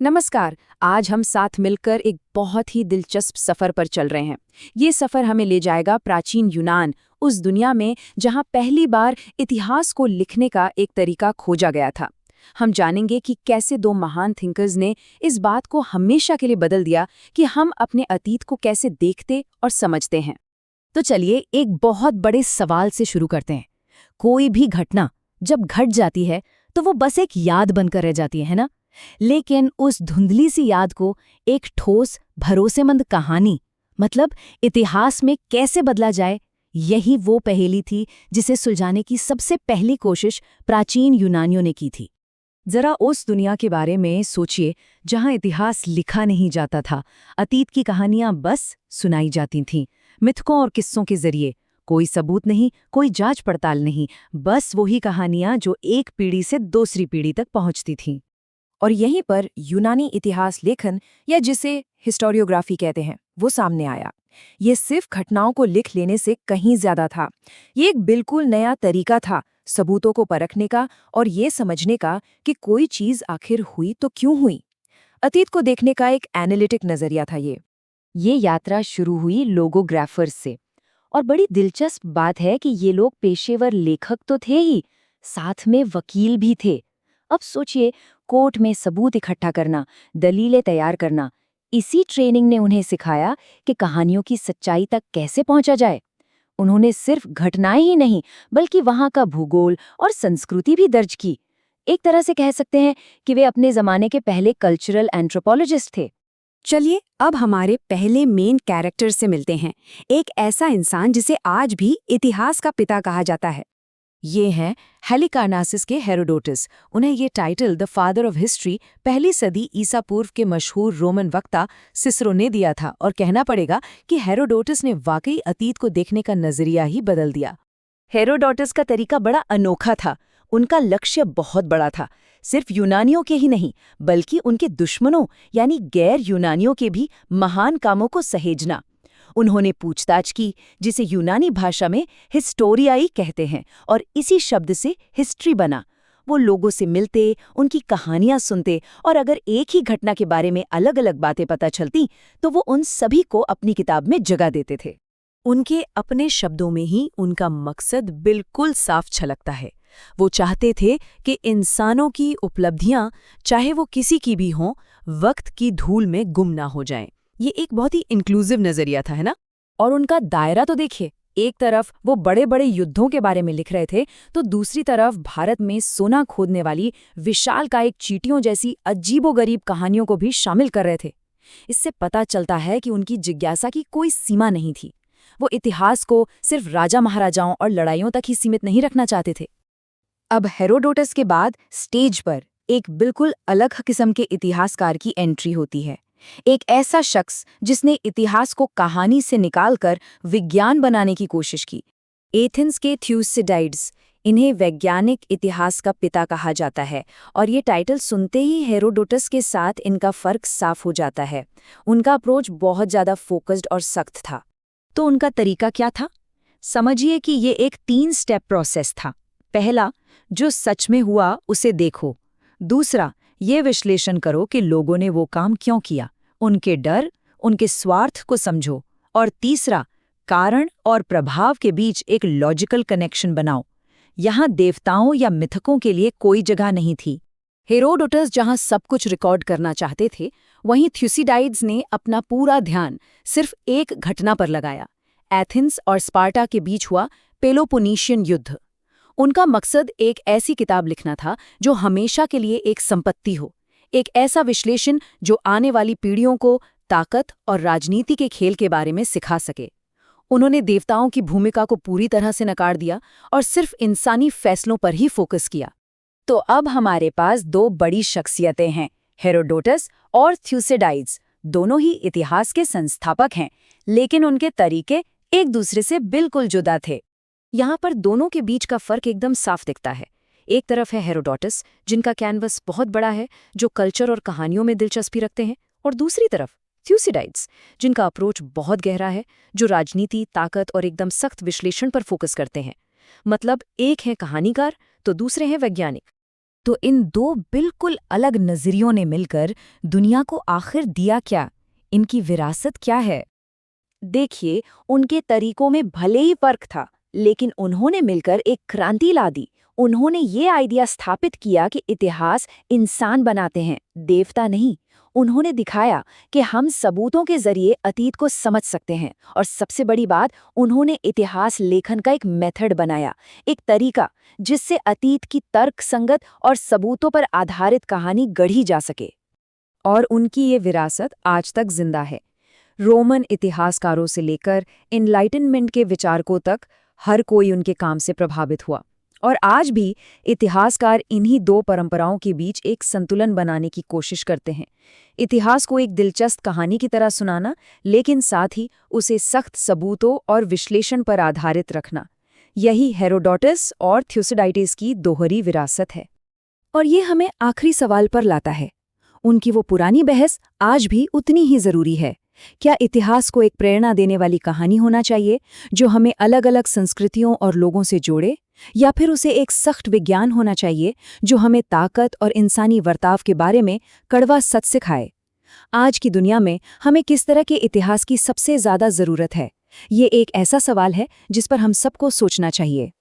नमस्कार। आज हम साथ मिलकर एक बहुत ही दिलचस्प सफर पर चल रहे हैं। ये सफर हमें ले जाएगा प्राचीन यूनान, उस दुनिया में जहां पहली बार इतिहास को लिखने का एक तरीका खोजा गया था। हम जानेंगे कि कैसे दो महान थिंकर्स ने इस बात को हमेशा के लिए बदल दिया कि हम अपने अतीत को कैसे देखते और समझते हैं। तो चलिए एक बहुत बड़े सवाल से शुरू करते हैं। कोई भी घटना जब घट जाती है तो वो बस एक याद बनकर रह जाती है ना? लेकिन उस धुंधली सी याद को एक ठोस भरोसेमंद कहानी मतलब इतिहास में कैसे बदला जाए, यही वो पहेली थी जिसे सुलझाने की सबसे पहली कोशिश प्राचीन यूनानियों ने की थी। जरा उस दुनिया के बारे में सोचिए जहां इतिहास लिखा नहीं जाता था, अतीत की कहानियां बस सुनाई जाती थीं, मिथकों और किस्सों के जरिए। कोई सबूत नहीं, कोई जांच पड़ताल नहीं, बस वही कहानियां जो एक पीढ़ी से दूसरी पीढ़ी तक पहुंचती थीं। और यहीं पर यूनानी इतिहास लेखन या जिसे हिस्टोरियोग्राफी कहते हैं वो सामने आया। ये सिर्फ घटनाओं को लिख लेने से कहीं ज्यादा था। ये एक बिल्कुल नया तरीका था सबूतों को परखने का और ये समझने का कि कोई चीज आखिर हुई तो क्यों हुई। अतीत को देखने का एक एनालिटिक नजरिया था ये यात्रा शुरू हुई लोगोग्राफर्स से। और बड़ी दिलचस्प बात है कि ये लोग पेशेवर लेखक तो थे ही, साथ में वकील भी थे। अब सोचिए, कोर्ट में सबूत इकट्ठा करना, दलीलें तैयार करना, इसी ट्रेनिंग ने उन्हें सिखाया कि कहानियों की सच्चाई तक कैसे पहुंचा जाए। उन्होंने सिर्फ घटनाएं ही नहीं बल्कि वहां का भूगोल और संस्कृति भी दर्ज की। एक तरह से कह सकते हैं कि वे अपने जमाने के पहले कल्चरल एंथ्रोपोलॉजिस्ट थे। चलिए अब हमारे पहले मेन कैरेक्टर से मिलते हैं, एक ऐसा इंसान जिसे आज भी इतिहास का पिता कहा जाता है। ये हैं हेलिकार्नासिस के हेरोडोटस। उन्हें ये title the father of history पहली सदी ईसा पूर्व के मशहूर रोमन वक्ता सिसरो ने दिया था, और कहना पड़ेगा कि हेरोडोटस ने वाकई अतीत को देखने का नजरिया ही बदल दिया। हेरोडोटस का तरीका बड़ा अनोखा था। उनका लक्ष्य बहुत बड़ा था, सिर्फ यूनानियों के ही नहीं बल्कि उनके दुश्मनों यानी गैर यूनानियों के भी महान कामों को सहेजना। उन्होंने पूछताछ की, जिसे यूनानी भाषा में हिस्टोरियाई कहते हैं, और इसी शब्द से हिस्ट्री बना। वो लोगों से मिलते, उनकी कहानियां सुनते, और अगर एक ही घटना के बारे में अलग अलग बातें पता चलती तो वो उन सभी को अपनी किताब में जगह देते थे। उनके अपने शब्दों में ही उनका मकसद बिल्कुल साफ छलकता है। वो चाहते थे कि इंसानों की उपलब्धियां, चाहे वो किसी की भी हों, वक्त की धूल में गुम ना हो जाएं। ये एक बहुत ही इंक्लूसिव नजरिया था, है ना? और उनका दायरा तो देखिए, एक तरफ वो बड़े बड़े युद्धों के बारे में लिख रहे थे, तो दूसरी तरफ भारत में सोना खोदने वाली विशालकाय चींटियों जैसी अजीबोगरीब कहानियों को भी शामिल कर रहे थे। इससे पता चलता है कि उनकी जिज्ञासा की कोई सीमा नहीं थी। वो इतिहास को सिर्फ राजा महाराजाओं और लड़ाइयों तक ही सीमित नहीं रखना चाहते थे। अब हेरोडोटस के बाद स्टेज पर एक बिल्कुल अलग किस्म के इतिहासकार की एंट्री होती है। एक ऐसा शख्स जिसने इतिहास को कहानी से निकालकर विज्ञान बनाने की कोशिश की। एथेंस के थ्यूसिडाइड्स, इन्हें वैज्ञानिक इतिहास का पिता कहा जाता है, और ये टाइटल सुनते ही हेरोडोटस के साथ इनका फर्क साफ हो जाता है। उनका अप्रोच बहुत ज़्यादा फोकस्ड और सख्त था। तो उनका तरीका क्या था? समझिए कि ये एक 3 स्टेप प्रोसेस था। पहला, जो सच में हुआ उसे देखो। दूसरा, ये विश्लेषण करो कि लोगों ने वो काम क्यों किया, उनके डर, उनके स्वार्थ को समझो। और तीसरा, कारण और प्रभाव के बीच एक लॉजिकल कनेक्शन बनाओ। यहाँ देवताओं या मिथकों के लिए कोई जगह नहीं थी। हेरोडोटस जहां सब कुछ रिकॉर्ड करना चाहते थे, वहीं थ्यूसिडाइड्स ने अपना पूरा ध्यान सिर्फ एक घटना पर लगाया। एथेंस और स्पार्टा के बीच हुआ पेलोपोनेशियन युद्ध। उनका मकसद एक ऐसी किताब लिखना था जो हमेशा के लिए एक संपत्ति हो, एक ऐसा विश्लेषण जो आने वाली पीढ़ियों को ताकत और राजनीति के खेल के बारे में सिखा सके। उन्होंने देवताओं की भूमिका को पूरी तरह से नकार दिया और सिर्फ इंसानी फैसलों पर ही फोकस किया। तो अब हमारे पास 2 बड़ी शख्सियतें हैं, हेरोडोटस और थ्यूसिडाइड्स। दोनों ही इतिहास के संस्थापक हैं, लेकिन उनके तरीके एक दूसरे से बिल्कुल जुदा थे। यहाँ पर दोनों के बीच का फर्क एकदम साफ दिखता है। एक तरफ है हेरोडोटस, जिनका कैनवस बहुत बड़ा है, जो कल्चर और कहानियों में दिलचस्पी रखते हैं, और दूसरी तरफ थ्यूसिडाइड्स, जिनका अप्रोच बहुत गहरा है, जो राजनीति, ताकत और एकदम सख्त विश्लेषण पर फोकस करते हैं। मतलब एक है कहानीकार तो दूसरे हैं वैज्ञानिक। तो इन दो बिल्कुल अलग नजरियों ने मिलकर दुनिया को आखिर दिया क्या? इनकी विरासत क्या है? देखिए, उनके तरीकों में भले ही फर्क था, लेकिन उन्होंने मिलकर एक क्रांति ला दी। उन्होंने ये आइडिया स्थापित किया कि इतिहास इंसान बनाते हैं, देवता नहीं। उन्होंने दिखाया कि हम सबूतों के जरिए अतीत को समझ सकते हैं, और सबसे बड़ी बात, उन्होंने इतिहास लेखन का एक मेथड बनाया, एक तरीका जिससे अतीत की तर्कसंगत और सबूतों पर आधारित कहानी गढ़ी जा सके। और उनकी ये विरासत आज तक जिंदा है। रोमन इतिहासकारों से लेकर एनलाइटनमेंट के विचारकों तक हर कोई उनके काम से प्रभावित हुआ, और आज भी इतिहासकार इन्हीं दो परंपराओं के बीच एक संतुलन बनाने की कोशिश करते हैं। इतिहास को एक दिलचस्प कहानी की तरह सुनाना, लेकिन साथ ही उसे सख्त सबूतों और विश्लेषण पर आधारित रखना। यही हेरोडोटस और थ्यूसिडाइडिस की दोहरी विरासत है। और ये हमें आखिरी सवाल पर लाता है। उनकी वो पुरानी बहस आज भी उतनी ही जरूरी है। क्या इतिहास को एक प्रेरणा देने वाली कहानी होना चाहिए जो हमें अलग अलग संस्कृतियों और लोगों से जोड़े, या फिर उसे एक सख्त विज्ञान होना चाहिए जो हमें ताकत और इंसानी बर्ताव के बारे में कड़वा सच सिखाए? आज की दुनिया में हमें किस तरह के इतिहास की सबसे ज्यादा जरूरत है? ये एक ऐसा सवाल है जिस पर हम सबको सोचना चाहिए।